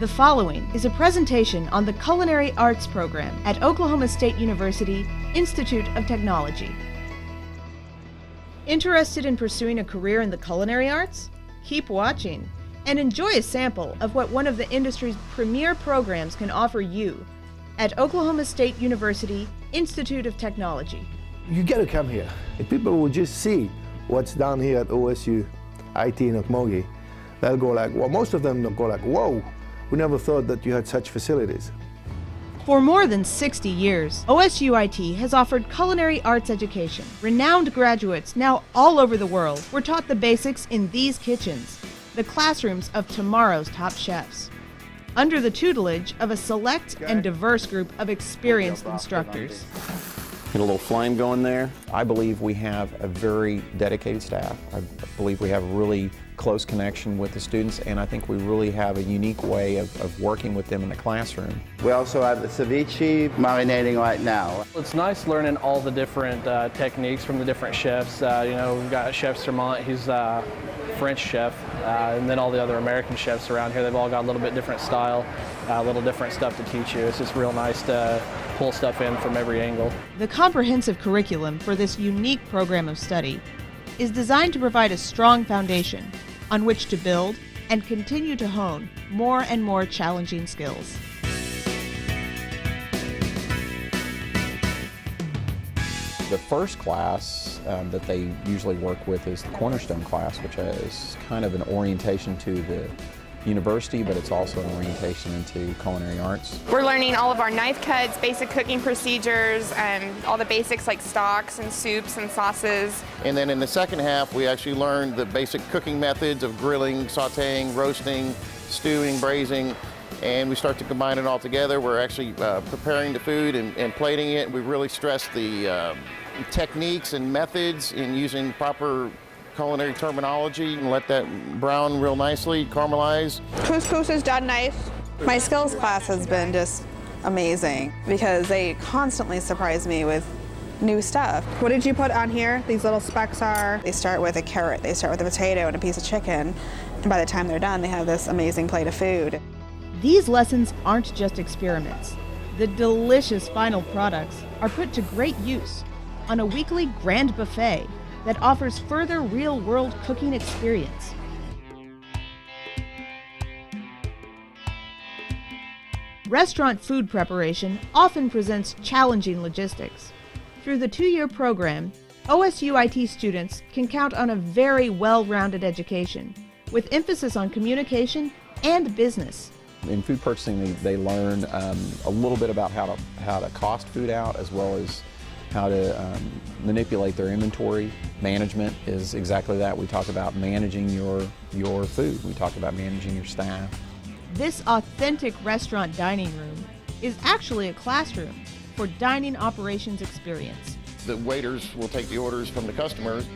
The following is a presentation on the Culinary Arts program at Oklahoma State University, Institute of Technology. Interested in pursuing a career in the culinary arts? Keep watching and enjoy a sample of what one of the industry's premier programs can offer you at Oklahoma State University, Institute of Technology. You got to come here. If people will just see what's down here at OSU IT in Okmulgee, they'll go like, well, most of them will go like, whoa, we never thought that you had such facilities. For more than 60 years, OSU IT has offered culinary arts education. Renowned graduates now all over the world were taught the basics in these kitchens, the classrooms of tomorrow's top chefs, under the tutelage of a select and diverse group of experienced instructors. Get a little flame going there. I believe we have a very dedicated staff. I believe we have a really close connection with the students, and I think we really have a unique way of working with them in the classroom. We also have the ceviche marinating right now. It's nice learning all the different techniques from the different chefs. We've got Chef Sermont, he's a French chef, and then all the other American chefs around here. They've all got a little bit different style, a little different stuff to teach you. It's just real nice to pull stuff in from every angle. The comprehensive curriculum for this unique program of study is designed to provide a strong foundation on which to build and continue to hone more and more challenging skills. The first class that they usually work with is the Cornerstone class, which is kind of an orientation to the university, but it's also an orientation into culinary arts. We're learning all of our knife cuts, basic cooking procedures, all the basics like stocks and soups and sauces. And then in the second half, we actually learned the basic cooking methods of grilling, sauteing, roasting, stewing, braising, and we start to combine it all together. We're actually preparing the food and plating it. We really stress the techniques and methods in using proper culinary terminology and let that brown real nicely, caramelize. Couscous is done nice. My skills class has been just amazing because they constantly surprise me with new stuff. What did you put on here? These little specks are? They start with a carrot, they start with a potato and a piece of chicken, and by the time they're done, they have this amazing plate of food. These lessons aren't just experiments. The delicious final products are put to great use on a weekly grand buffet that offers further real-world cooking experience. Restaurant food preparation often presents challenging logistics. Through the 2-year program, OSU IT students can count on a very well-rounded education, with emphasis on communication and business. In food purchasing, they learn a little bit about how to cost food out, as well as how to manipulate their inventory. Management is exactly that. We talk about managing your food. We talk about managing your staff. This authentic restaurant dining room is actually a classroom for dining operations experience. The waiters will take the orders from the customers.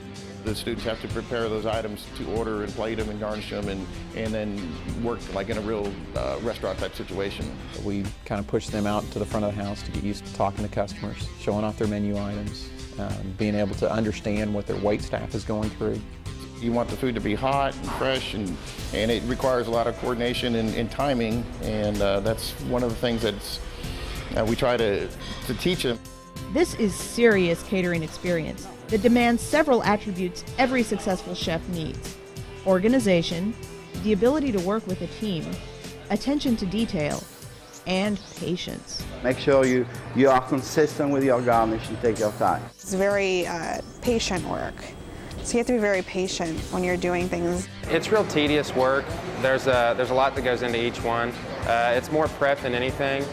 The students have to prepare those items to order and plate them and garnish them and then work like in a real restaurant type situation. We kind of push them out to the front of the house to get used to talking to customers, showing off their menu items, being able to understand what their wait staff is going through. You want the food to be hot and fresh, and it requires a lot of coordination and timing, and that's one of the things that we try to teach them. This is serious catering experience that demands several attributes every successful chef needs: organization, the ability to work with a team, attention to detail, and patience. Make sure you are consistent with your garnish and take your time. It's very patient work. So you have to be very patient when you're doing things. It's real tedious work. There's a lot that goes into each one. It's more prep than anything,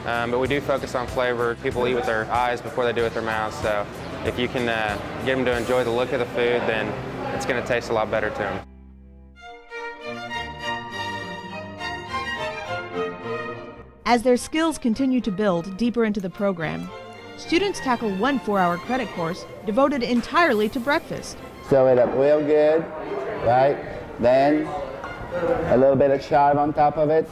but we do focus on flavor. People eat with their eyes before they do with their mouths, so if you can get them to enjoy the look of the food, then it's going to taste a lot better to them. As their skills continue to build deeper into the program, students tackle one 4-hour credit course devoted entirely to breakfast. Stir it up real good, right? Then a little bit of chive on top of it.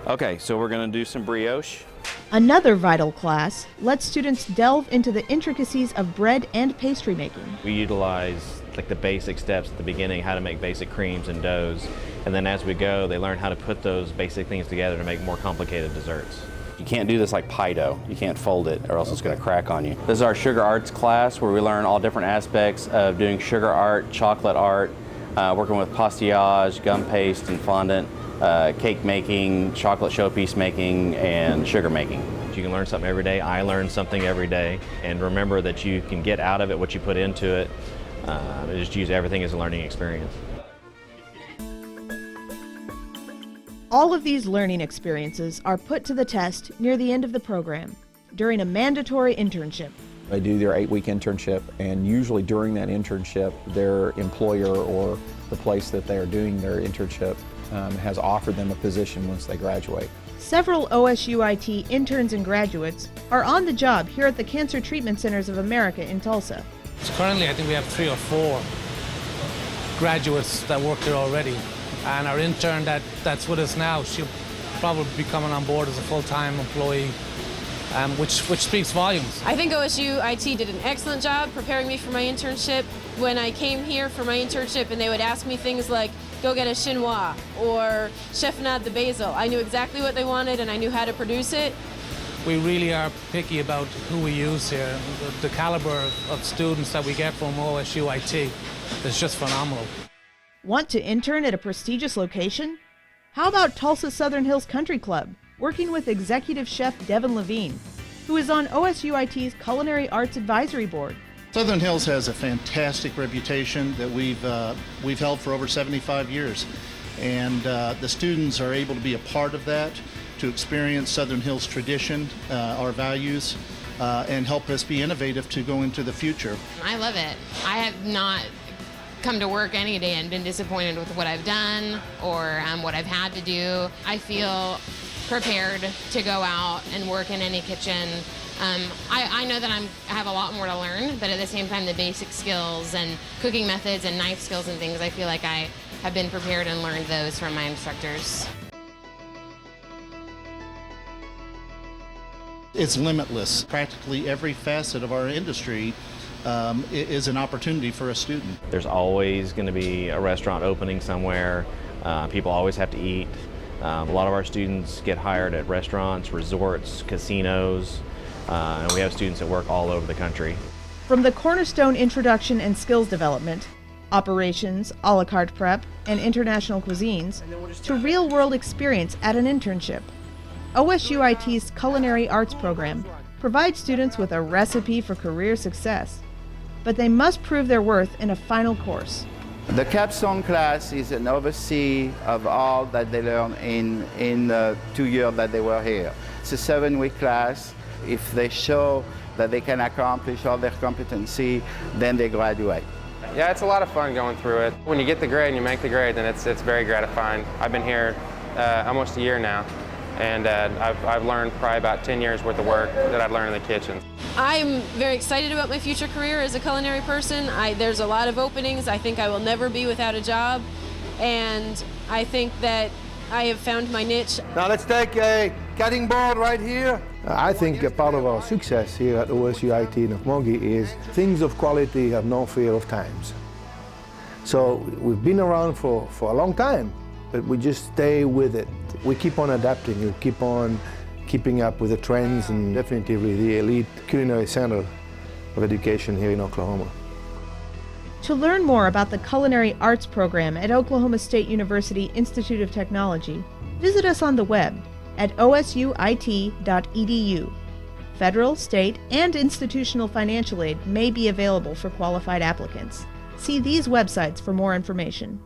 Okay, so we're going to do some brioche. Another vital class lets students delve into the intricacies of bread and pastry making. We utilize like the basic steps at the beginning, how to make basic creams and doughs. And then as we go, they learn how to put those basic things together to make more complicated desserts. You can't do this like pie dough. You can't fold it or else it's going to crack on you. This is our sugar arts class where we learn all different aspects of doing sugar art, chocolate art, working with pastillage, gum paste and fondant, cake making, chocolate showpiece making, and sugar making. You can learn something every day. I learn something every day. And remember that you can get out of it what you put into it. Just use everything as a learning experience. All of these learning experiences are put to the test near the end of the program, during a mandatory internship. They do their 8-week internship, and usually during that internship, their employer or the place that they are doing their internship has offered them a position once they graduate. Several OSUIT interns and graduates are on the job here at the Cancer Treatment Centers of America in Tulsa. So currently, I think we have 3 or 4 graduates that work here already. And our intern that's with us now, she'll probably be coming on board as a full-time employee, which speaks volumes. I think OSUIT did an excellent job preparing me for my internship. When I came here for my internship and they would ask me things like, go get a chinois or chiffonade de basil, I knew exactly what they wanted and I knew how to produce it. We really are picky about who we use here. The caliber of students that we get from OSUIT is just phenomenal. Want to intern at a prestigious location? How about Tulsa Southern Hills Country Club, working with executive chef Devin Levine, who is on OSUIT's Culinary Arts Advisory Board. Southern Hills has a fantastic reputation that we've held for over 75 years, and the students are able to be a part of that, to experience Southern Hills tradition, our values, and help us be innovative to go into the future. I love it. I have not come to work any day and been disappointed with what I've done or what I've had to do. I feel prepared to go out and work in any kitchen. I know that I have a lot more to learn, but at the same time, the basic skills and cooking methods and knife skills and things, I feel like I have been prepared and learned those from my instructors. It's limitless. Practically every facet of our industry is an opportunity for a student. There's always going to be a restaurant opening somewhere. People always have to eat. A lot of our students get hired at restaurants, resorts, casinos, and we have students that work all over the country. From the Cornerstone Introduction and Skills Development, operations, a la carte prep, and international cuisines, to real-world experience at an internship, OSUIT's Culinary Arts program provides students with a recipe for career success, but they must prove their worth in a final course. The capstone class is an oversee of all that they learn in the 2 years that they were here. It's a 7-week class. If they show that they can accomplish all their competency, then they graduate. Yeah, it's a lot of fun going through it. When you get the grade and you make the grade, then it's very gratifying. I've been here almost a year now, and I've learned probably about 10 years worth of work that I've learned in the kitchen. I'm very excited about my future career as a culinary person. There's a lot of openings. I think I will never be without a job, and I think that I have found my niche. Now let's take a cutting board right here. I think a part of our success here at OSUIT in Okmulgee is things of quality have no fear of times. So we've been around for a long time, but we just stay with it. We keep on adapting, we keep on keeping up with the trends, and definitely the elite culinary center of education here in Oklahoma. To learn more about the Culinary Arts program at Oklahoma State University Institute of Technology, visit us on the web at osuit.edu. Federal, state, and institutional financial aid may be available for qualified applicants. See these websites for more information.